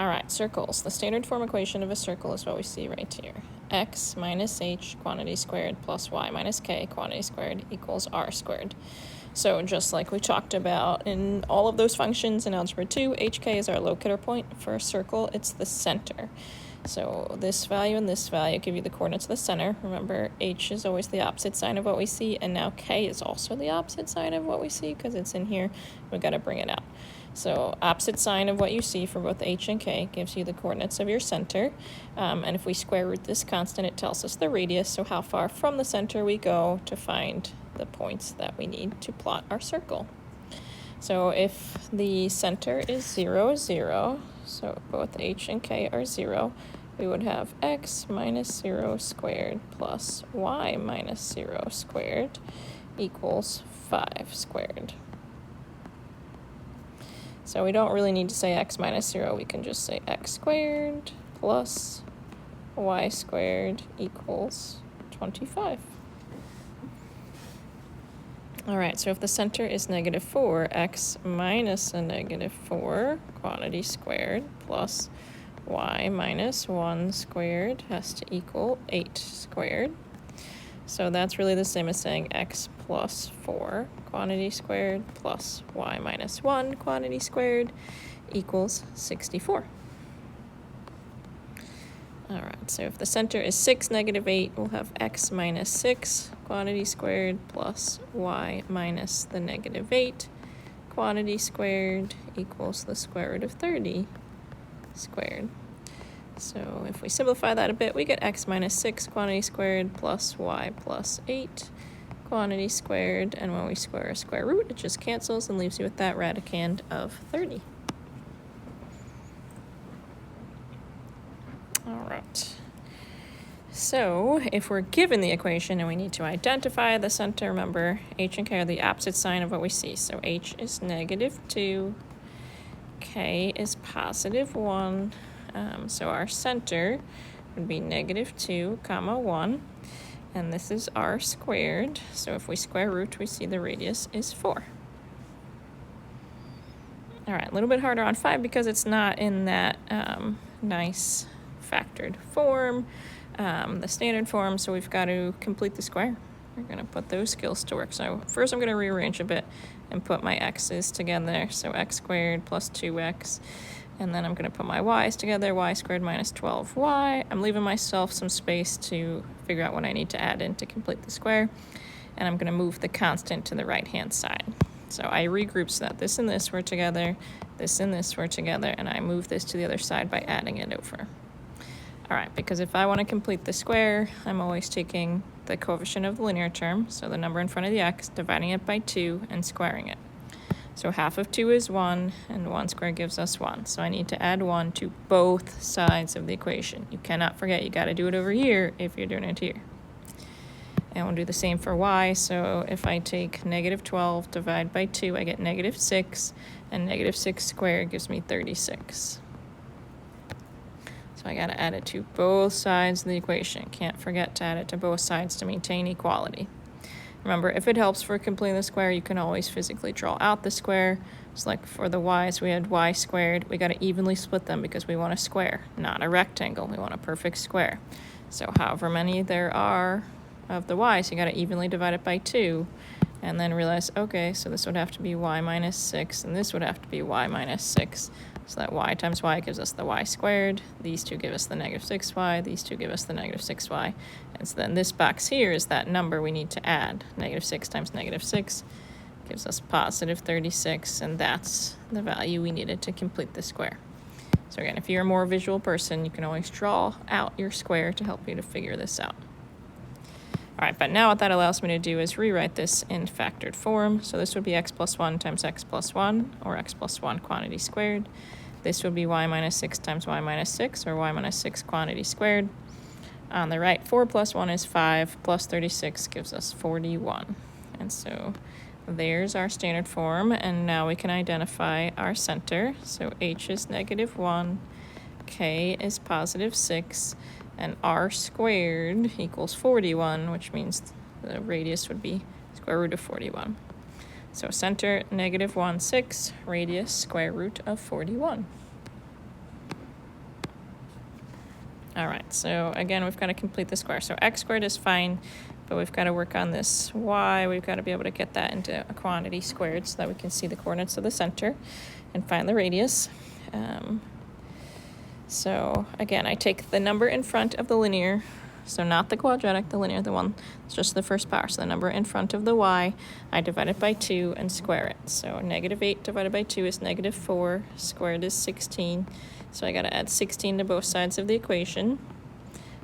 All right, circles. The standard form equation of a circle is what we see right here. X minus h quantity squared plus y minus k quantity squared equals r squared. So just like we talked about in all of those functions in Algebra 2, hk is our locator point. For a circle, it's the center. So this value and this value give you the coordinates of the center. Remember, h is always the opposite sign of what we see, and now k is also the opposite sign of what we see because it's in here. We've got to bring it out. So opposite sign of what you see for both h and k gives you the coordinates of your center. And if we square root this constant, it tells us the radius, so how far from the center we go to find the points that we need to plot our circle. So if the center is 0, 0, so both h and k are 0, we would have x minus 0 squared plus y minus 0 squared equals 5 squared. So we don't really need to say x minus 0. We can just say x squared plus y squared equals 25. All right, so if the center is negative 4, x minus a negative 4 quantity squared plus y minus 1 squared has to equal 8 squared. So that's really the same as saying x plus 4 quantity squared plus y minus 1 quantity squared equals 64. All right, so if the center is 6, negative 8, we'll have x minus 6 quantity squared plus y minus the negative 8 quantity squared equals the square root of 30 squared. So if we simplify that a bit, we get x minus 6 quantity squared plus y plus 8 quantity squared, and when we square a square root, it just cancels and leaves you with that radicand of 30. All right. So if we're given the equation and we need to identify the center, remember, h and k are the opposite sign of what we see. So h is negative 2, k is positive 1. So our center would be negative 2, comma 1, and this is r squared. So if we square root, we see the radius is 4. All right, a little bit harder on 5 because it's not in that nice factored form, the standard form, so we've got to complete the square. We're going to put those skills to work. So first I'm going to rearrange a bit and put my x's together. So x squared plus 2x. And then I'm going to put my y's together, y squared minus 12y. I'm leaving myself some space to figure out what I need to add in to complete the square. And I'm going to move the constant to the right-hand side. So I regroup so that this and this were together, this and this were together, and I move this to the other side by adding it over. All right, because if I want to complete the square, I'm always taking the coefficient of the linear term, so the number in front of the x, dividing it by 2, and squaring it. So half of 2 is 1, and 1 squared gives us 1. So I need to add 1 to both sides of the equation. You cannot forget, you got to do it over here if you're doing it here. And we'll do the same for y. So if I take negative 12, divide by 2, I get negative 6, and negative 6 squared gives me 36. So I got to add it to both sides of the equation. Can't forget to add it to both sides to maintain equality. Remember, if it helps for completing the square, you can always physically draw out the square. So like for the y's, we had y squared. We got to evenly split them because we want a square, not a rectangle. We want a perfect square. So however many there are of the y's, you got to evenly divide it by 2. And then realize, okay, so this would have to be y minus 6, and this would have to be y minus 6. So that y times y gives us the y squared. These two give us the negative 6y. These two give us the negative 6y. And so then this box here is that number we need to add. Negative 6 times negative 6 gives us positive 36, and that's the value we needed to complete the square. So again, if you're a more visual person, you can always draw out your square to help you to figure this out. All right, but now what that allows me to do is rewrite this in factored form. So this would be x plus 1 times x plus 1, or x plus 1 quantity squared. This would be y minus 6 times y minus 6, or y minus 6 quantity squared. On the right, 4 plus 1 is 5, plus 36 gives us 41. And so there's our standard form, and now we can identify our center. So h is negative 1, k is positive 6, and r squared equals 41, which means the radius would be square root of 41. So center, negative 1, 6, radius, square root of 41. All right, so again, we've got to complete the square. So x squared is fine, but we've got to work on this y. We've got to be able to get that into a quantity squared so that we can see the coordinates of the center and find the radius. So again, I take the number in front of the linear, so not the quadratic, the linear, the one, it's just the first power. So the number in front of the y, I divide it by 2 and square it. So -8 divided by 2 is -4, squared is 16. So I got to add 16 to both sides of the equation,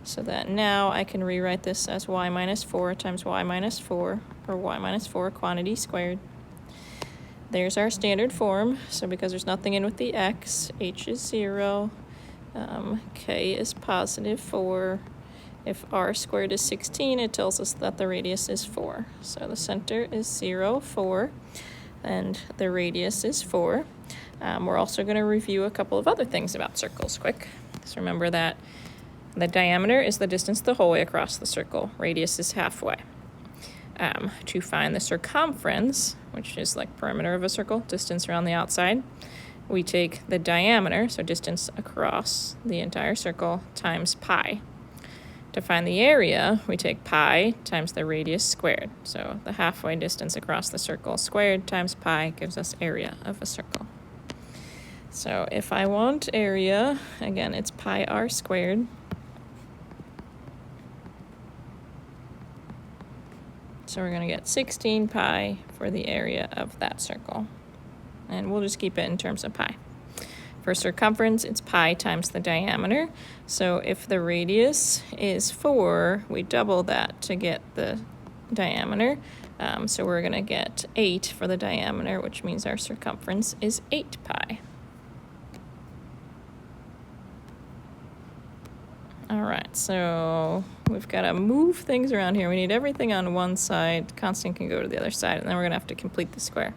so that now I can rewrite this as y minus 4 times y minus 4, or y minus 4 quantity squared. There's our standard form. So because there's nothing in with the x, h is 0, k is positive 4. If r squared is 16, it tells us that the radius is 4. So the center is 0, 4, and the radius is 4. We're also going to review a couple of other things about circles quick. So remember that the diameter is the distance the whole way across the circle. Radius is halfway. To find the circumference, which is like perimeter of a circle, distance around the outside, we take the diameter, so distance across the entire circle, times pi. To find the area, we take pi times the radius squared. So the halfway distance across the circle squared times pi gives us area of a circle. So if I want area, again, it's pi r squared. So we're going to get 16 pi for the area of that circle. And we'll just keep it in terms of pi. For circumference, it's pi times the diameter. So if the radius is 4, we double that to get the diameter. So we're going to get 8 for the diameter, which means our circumference is 8 pi. All right, so we've got to move things around here. We need everything on one side. Constant can go to the other side, and then we're going to have to complete the square.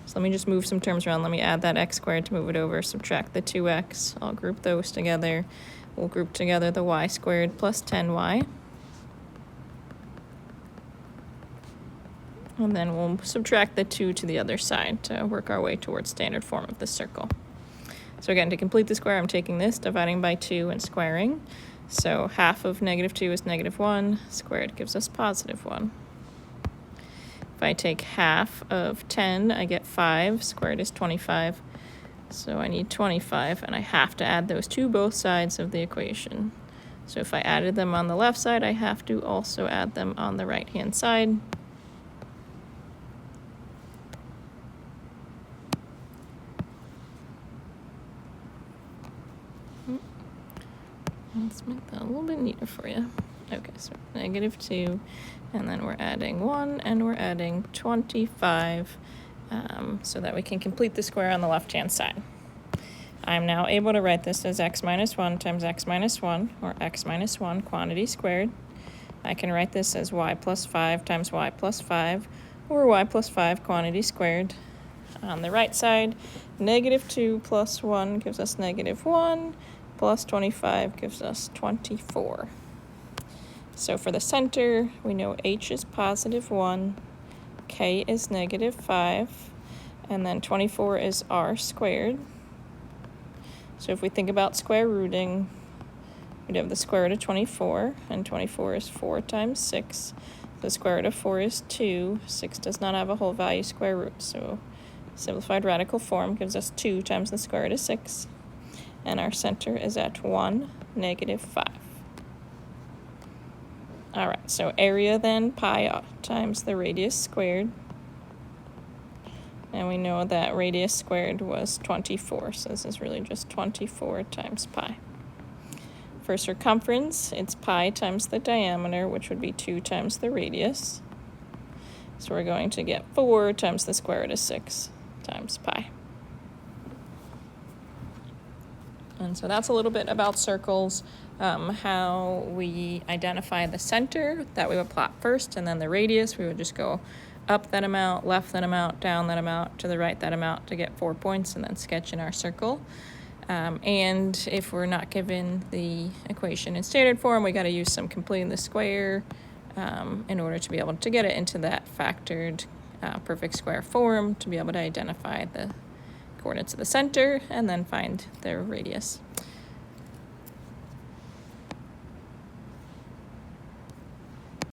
So let me just move some terms around. Let me add that x squared to move it over, subtract the 2x. I'll group those together. We'll group together the y squared plus 10y. And then we'll subtract the 2 to the other side to work our way towards standard form of the circle. So again, to complete the square, I'm taking this, dividing by 2, and squaring. So half of -2 is -1, squared gives us +1. If I take half of 10, I get 5, squared is 25. So I need 25, and I have to add those to both sides of the equation. So if I added them on the left side, I have to also add them on the right-hand side. Let's make that a little bit neater for you. Okay, so -2, and then we're adding 1, and we're adding 25, so that we can complete the square on the left-hand side. I'm now able to write this as x minus 1 times x minus 1, or x minus 1 quantity squared. I can write this as y plus 5 times y plus 5, or y plus 5 quantity squared. On the right side, -2 plus 1 gives us -1, plus 25 gives us 24. So for the center, we know h is +1, k is -5, and then 24 is r squared. So if we think about square rooting, we'd have the square root of 24, and 24 is 4 times 6. The square root of 4 is 2. 6 does not have a whole value square root, so simplified radical form gives us 2 times the square root of 6. And our center is at 1, -5. All right, so area then, pi times the radius squared. And we know that radius squared was 24, so this is really just 24 times pi. For circumference, it's pi times the diameter, which would be 2 times the radius. So we're going to get 4 times the square root of 6 times pi. And so that's a little bit about circles, how we identify the center that we would plot first, and then the radius, we would just go up that amount, left that amount, down that amount, to the right that amount to get 4 points, and then sketch in our circle. And if we're not given the equation in standard form, we got to use some completing the square in order to be able to get it into that factored perfect square form to be able to identify the coordinates of the center and then find their radius.